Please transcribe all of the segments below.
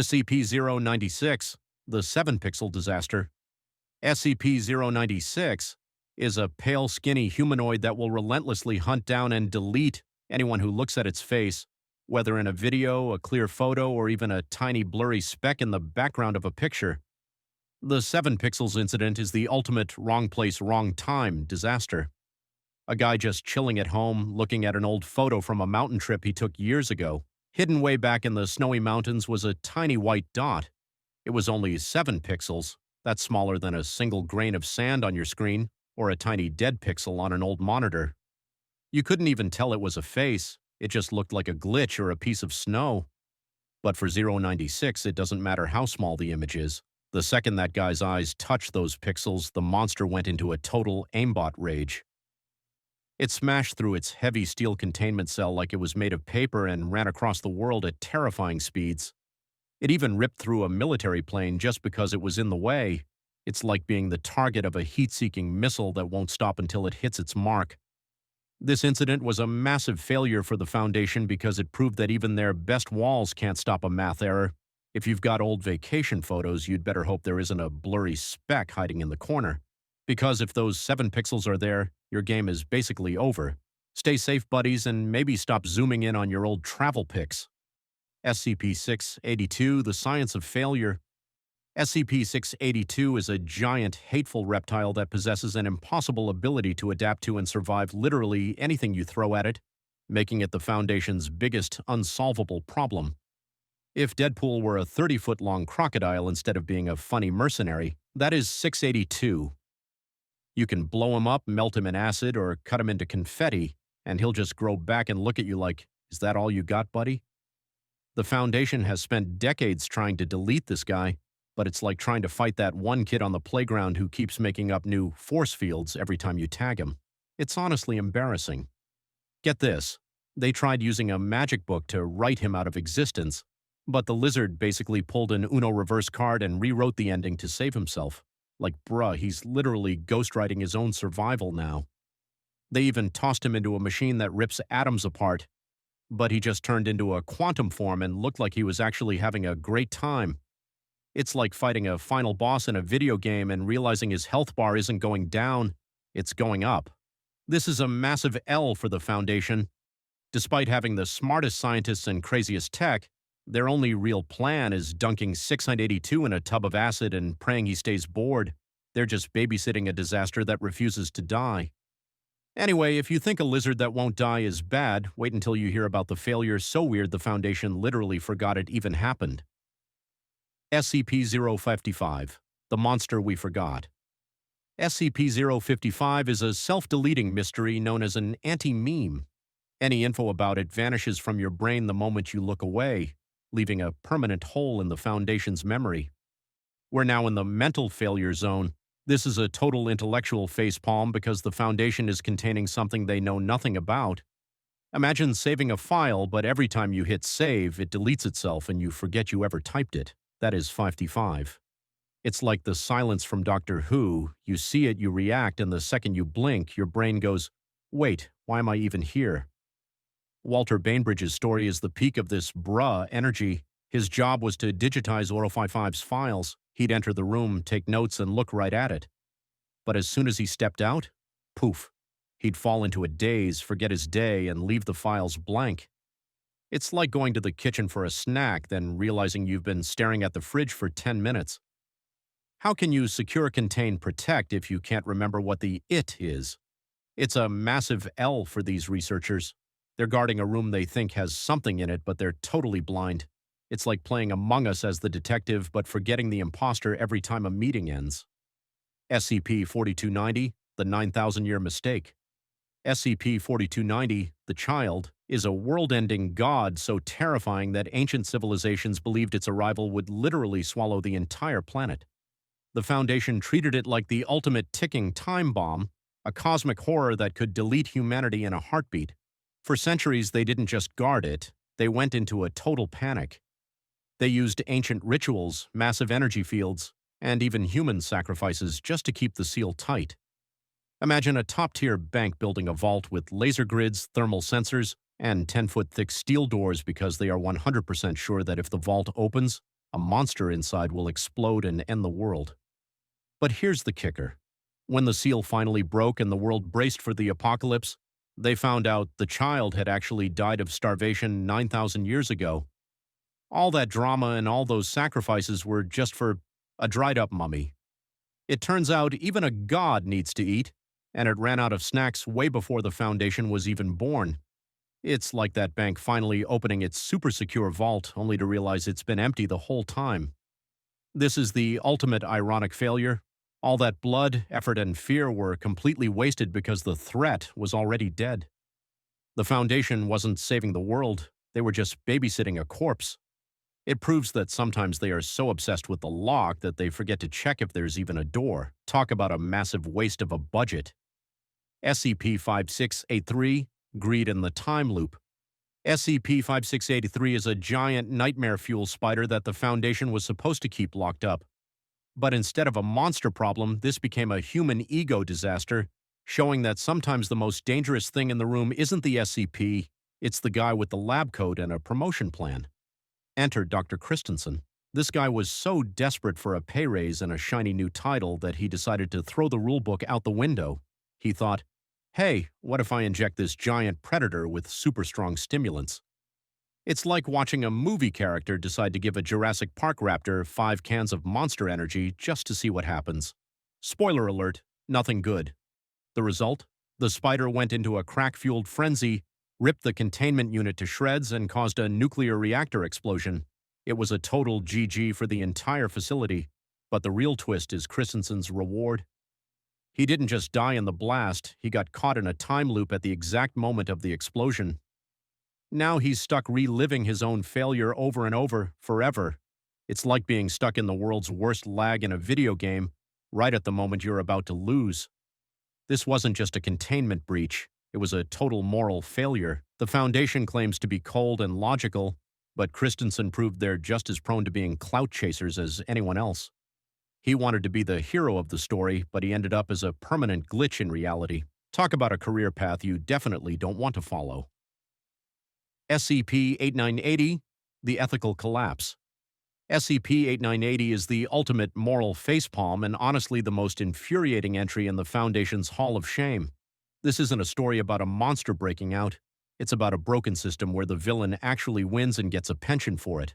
SCP-096, the 7-pixel disaster. SCP-096 is a pale, skinny humanoid that will relentlessly hunt down and delete anyone who looks at its face, whether in a video, a clear photo, or even a tiny blurry speck in the background of a picture. The 7 pixels incident is the ultimate wrong place, wrong time disaster. A guy just chilling at home, looking at an old photo from a mountain trip he took years ago. Hidden way back in the snowy mountains was a tiny white dot. It was only 7 pixels. That's smaller than a single grain of sand on your screen, or a tiny dead pixel on an old monitor. You couldn't even tell it was a face. It just looked like a glitch or a piece of snow. But for 096, it doesn't matter how small the image is. The second that guy's eyes touched those pixels, the monster went into a total aimbot rage. It smashed through its heavy steel containment cell like it was made of paper and ran across the world at terrifying speeds. It even ripped through a military plane just because it was in the way. It's like being the target of a heat-seeking missile that won't stop until it hits its mark. This incident was a massive failure for the Foundation because it proved that even their best walls can't stop a math error. If you've got old vacation photos, you'd better hope there isn't a blurry speck hiding in the corner. Because if those 7 pixels are there, your game is basically over. Stay safe, buddies, and maybe stop zooming in on your old travel pics. SCP-682, the Science of Failure. SCP-682 is a giant, hateful reptile that possesses an impossible ability to adapt to and survive literally anything you throw at it, making it the Foundation's biggest unsolvable problem. If Deadpool were a 30-foot-long crocodile instead of being a funny mercenary, that is 682. You can blow him up, melt him in acid, or cut him into confetti, and he'll just grow back and look at you like, "Is that all you got, buddy?" The Foundation has spent decades trying to delete this guy, but it's like trying to fight that one kid on the playground who keeps making up new force fields every time you tag him. It's honestly embarrassing. Get this. They tried using a magic book to write him out of existence, but the lizard basically pulled an Uno reverse card and rewrote the ending to save himself. Like, bruh, he's literally ghostwriting his own survival now. They even tossed him into a machine that rips atoms apart, but he just turned into a quantum form and looked like he was actually having a great time. It's like fighting a final boss in a video game and realizing his health bar isn't going down, it's going up. This is a massive L for the Foundation. Despite having the smartest scientists and craziest tech, their only real plan is dunking 682 in a tub of acid and praying he stays bored. They're just babysitting a disaster that refuses to die. Anyway, if you think a lizard that won't die is bad, wait until you hear about the failure so weird the Foundation literally forgot it even happened. SCP-055, the monster we forgot. SCP-055 is a self-deleting mystery known as an anti-meme. Any info about it vanishes from your brain the moment you look away, leaving a permanent hole in the Foundation's memory. We're now in the mental failure zone. This is a total intellectual facepalm because the Foundation is containing something they know nothing about. Imagine saving a file, but every time you hit save, it deletes itself and you forget you ever typed it. That is 55. It's like the silence from Doctor Who. You see it, you react, and the second you blink, your brain goes, "Wait, why am I even here?" Walter Bainbridge's story is the peak of this bruh energy. His job was to digitize 055's files. He'd enter the room, take notes, and look right at it. But as soon as he stepped out, poof, he'd fall into a daze, forget his day, and leave the files blank. It's like going to the kitchen for a snack, then realizing you've been staring at the fridge for 10 minutes. How can you secure, contain, protect if you can't remember what the "it" is? It's a massive L for these researchers. They're guarding a room they think has something in it, but they're totally blind. It's like playing Among Us as the detective, but forgetting the imposter every time a meeting ends. SCP-4290, the 9,000-year mistake. SCP-4290, the child, is a world-ending god so terrifying that ancient civilizations believed its arrival would literally swallow the entire planet. The Foundation treated it like the ultimate ticking time bomb, a cosmic horror that could delete humanity in a heartbeat. For centuries, they didn't just guard it, they went into a total panic. They used ancient rituals, massive energy fields, and even human sacrifices just to keep the seal tight. Imagine a top-tier bank building a vault with laser grids, thermal sensors, and 10-foot-thick steel doors because they are 100% sure that if the vault opens, A monster inside will explode and end the world. But here's the kicker. When the seal finally broke and the world braced for the apocalypse, they found out the child had actually died of starvation 9,000 years ago. All that drama and all those sacrifices were just for a dried-up mummy. It turns out even a god needs to eat, and it ran out of snacks way before the Foundation was even born. It's like that bank finally opening its super secure vault only to realize it's been empty the whole time. This is the ultimate ironic failure. All that blood, effort, and fear were completely wasted because the threat was already dead. The Foundation wasn't saving the world, they were just babysitting a corpse. It proves that sometimes they are so obsessed with the lock that they forget to check if there's even a door. Talk about a massive waste of a budget. SCP-5683, Greed in the Time Loop. SCP-5683 is a giant nightmare fuel spider that the Foundation was supposed to keep locked up. But instead of a monster problem, this became a human ego disaster, showing that sometimes the most dangerous thing in the room isn't the SCP, it's the guy with the lab coat and a promotion plan. Enter Dr. Christensen. This guy was so desperate for a pay raise and a shiny new title that he decided to throw the rulebook out the window. He thought, hey, what if I inject this giant predator with super strong stimulants? It's like watching a movie character decide to give a Jurassic Park raptor 5 cans of Monster Energy just to see what happens. Spoiler alert, nothing good. The result? The spider went into a crack-fueled frenzy, ripped the containment unit to shreds, and caused a nuclear reactor explosion. It was a total GG for the entire facility, but the real twist is Christensen's reward. He didn't just die in the blast, he got caught in a time loop at the exact moment of the explosion. Now he's stuck reliving his own failure over and over, forever. It's like being stuck in the world's worst lag in a video game, right at the moment you're about to lose. This wasn't just a containment breach. It was a total moral failure. The Foundation claims to be cold and logical, but Christensen proved they're just as prone to being clout chasers as anyone else. He wanted to be the hero of the story, but he ended up as a permanent glitch in reality. Talk about a career path you definitely don't want to follow. SCP-8980, The Ethical Collapse. SCP-8980 is the ultimate moral facepalm and honestly the most infuriating entry in the Foundation's Hall of Shame. This isn't a story about a monster breaking out. It's about a broken system where the villain actually wins and gets a pension for it.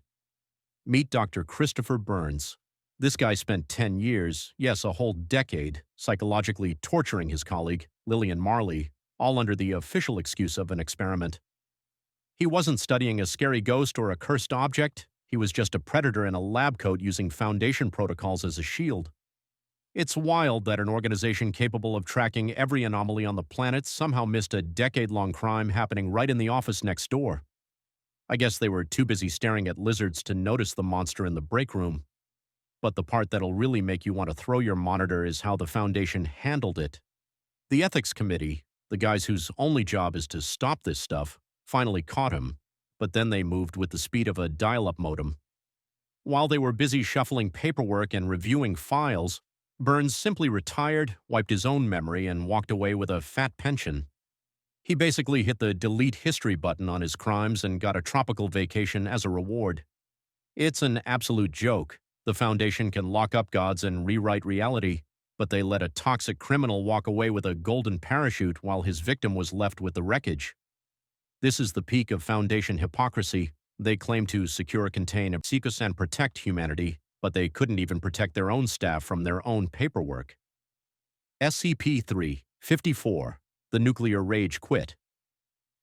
Meet Dr. Christopher Burns. This guy spent 10 years, yes, a whole decade, psychologically torturing his colleague, Lillian Marley, all under the official excuse of an experiment. He wasn't studying a scary ghost or a cursed object. He was just a predator in a lab coat using Foundation protocols as a shield. It's wild that an organization capable of tracking every anomaly on the planet somehow missed a decade-long crime happening right in the office next door. I guess they were too busy staring at lizards to notice the monster in the break room. But the part that'll really make you want to throw your monitor is how the Foundation handled it. The Ethics Committee, the guys whose only job is to stop this stuff, finally caught him, but then they moved with the speed of a dial-up modem. While they were busy shuffling paperwork and reviewing files, Burns simply retired, wiped his own memory, and walked away with a fat pension. He basically hit the delete history button on his crimes and got a tropical vacation as a reward. It's an absolute joke. The Foundation can lock up gods and rewrite reality, but they let a toxic criminal walk away with a golden parachute while his victim was left with the wreckage. This is the peak of Foundation hypocrisy. They claim to secure, contain, seek and protect humanity, but they couldn't even protect their own staff from their own paperwork. SCP-3-54, The Nuclear Rage Quit.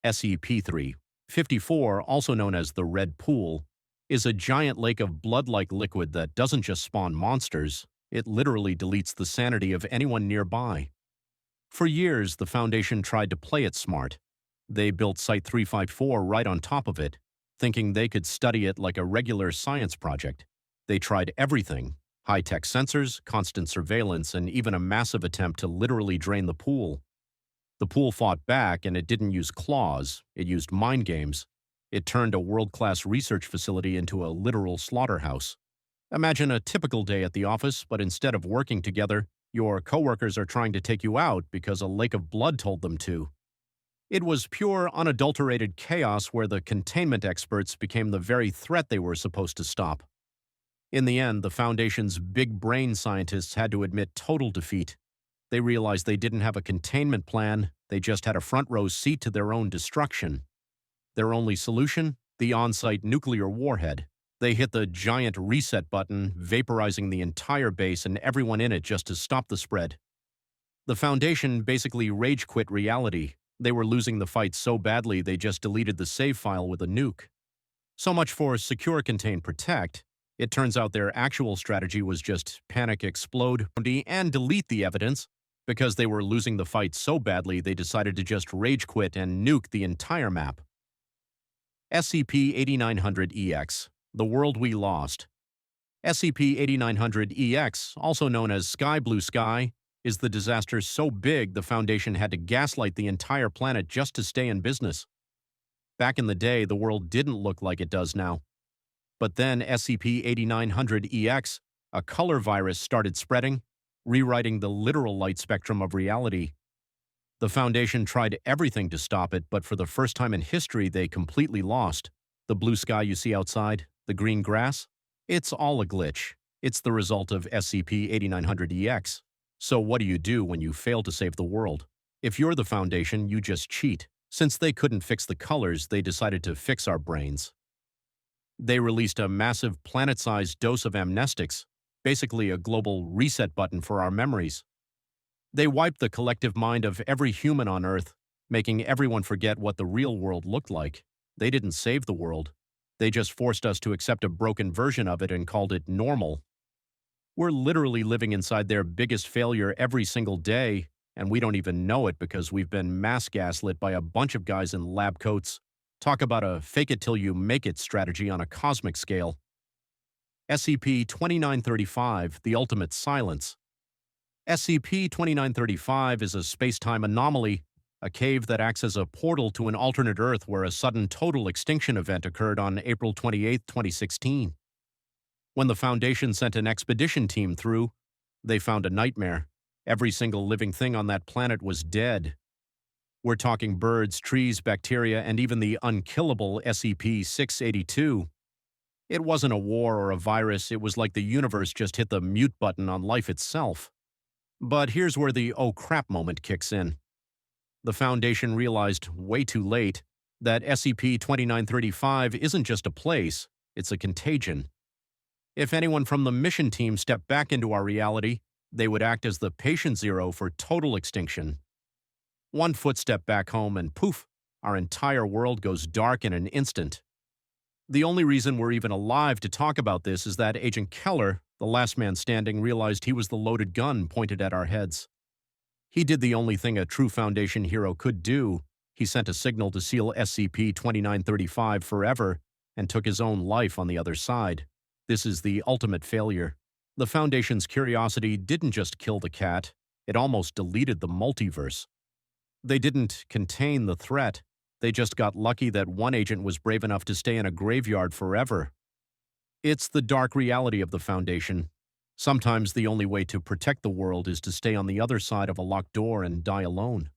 SCP-3-54, also known as the Red Pool, is a giant lake of blood-like liquid that doesn't just spawn monsters, it literally deletes the sanity of anyone nearby. For years, the Foundation tried to play it smart. They built Site-354 right on top of it, thinking they could study it like a regular science project. They tried everything: high-tech sensors, constant surveillance, and even a massive attempt to literally drain the pool. The pool fought back, and it didn't use claws, it used mind games. It turned a world-class research facility into a literal slaughterhouse. Imagine a typical day at the office, but instead of working together, your coworkers are trying to take you out because a lake of blood told them to. It was pure, unadulterated chaos where the containment experts became the very threat they were supposed to stop. In the end, the Foundation's big brain scientists had to admit total defeat. They realized they didn't have a containment plan, they just had a front row seat to their own destruction. Their only solution? The on-site nuclear warhead. They hit the giant reset button, vaporizing the entire base and everyone in it just to stop the spread. The Foundation basically rage-quit reality. They were losing the fight so badly they just deleted the save file with a nuke. So much for secure, contain, protect. It turns out their actual strategy was just panic, explode, and delete the evidence. Because they were losing the fight so badly, they decided to just rage-quit and nuke the entire map. SCP-8900-EX, The World We Lost. SCP-8900-EX, also known as Sky Blue Sky, is the disaster so big the Foundation had to gaslight the entire planet just to stay in business. Back in the day, the world didn't look like it does now. But then SCP-8900-EX, a color virus, started spreading, rewriting the literal light spectrum of reality. The Foundation tried everything to stop it, but for the first time in history, they completely lost. The blue sky you see outside, the green grass, it's all a glitch. It's the result of SCP-8900-EX. So what do you do when you fail to save the world? If you're the Foundation, you just cheat. Since they couldn't fix the colors, they decided to fix our brains. They released a massive planet-sized dose of amnestics, basically a global reset button for our memories. They wiped the collective mind of every human on Earth, making everyone forget what the real world looked like. They didn't save the world. They just forced us to accept a broken version of it and called it normal. We're literally living inside their biggest failure every single day, and we don't even know it because we've been mass gaslit by a bunch of guys in lab coats. Talk about a fake-it-till-you-make-it strategy on a cosmic scale. SCP-2935, The Ultimate Silence. SCP-2935 is a space-time anomaly, a cave that acts as a portal to an alternate Earth where a sudden total extinction event occurred on April 28, 2016. When the Foundation sent an expedition team through, they found a nightmare. Every single living thing on that planet was dead. We're talking birds, trees, bacteria, and even the unkillable SCP-682. It wasn't a war or a virus, it was like the universe just hit the mute button on life itself. But here's where the oh crap moment kicks in. The Foundation realized, way too late, that SCP-2935 isn't just a place, it's a contagion. If anyone from the mission team stepped back into our reality, they would act as the patient zero for total extinction. One footstep back home and poof, our entire world goes dark in an instant. The only reason we're even alive to talk about this is that Agent Keller, the last man standing, realized he was the loaded gun pointed at our heads. He did the only thing a true Foundation hero could do. He sent a signal to seal SCP-2935 forever and took his own life on the other side. This is the ultimate failure. The Foundation's curiosity didn't just kill the cat, it almost deleted the multiverse. They didn't contain the threat. They just got lucky that one agent was brave enough to stay in a graveyard forever. It's the dark reality of the Foundation. Sometimes the only way to protect the world is to stay on the other side of a locked door and die alone.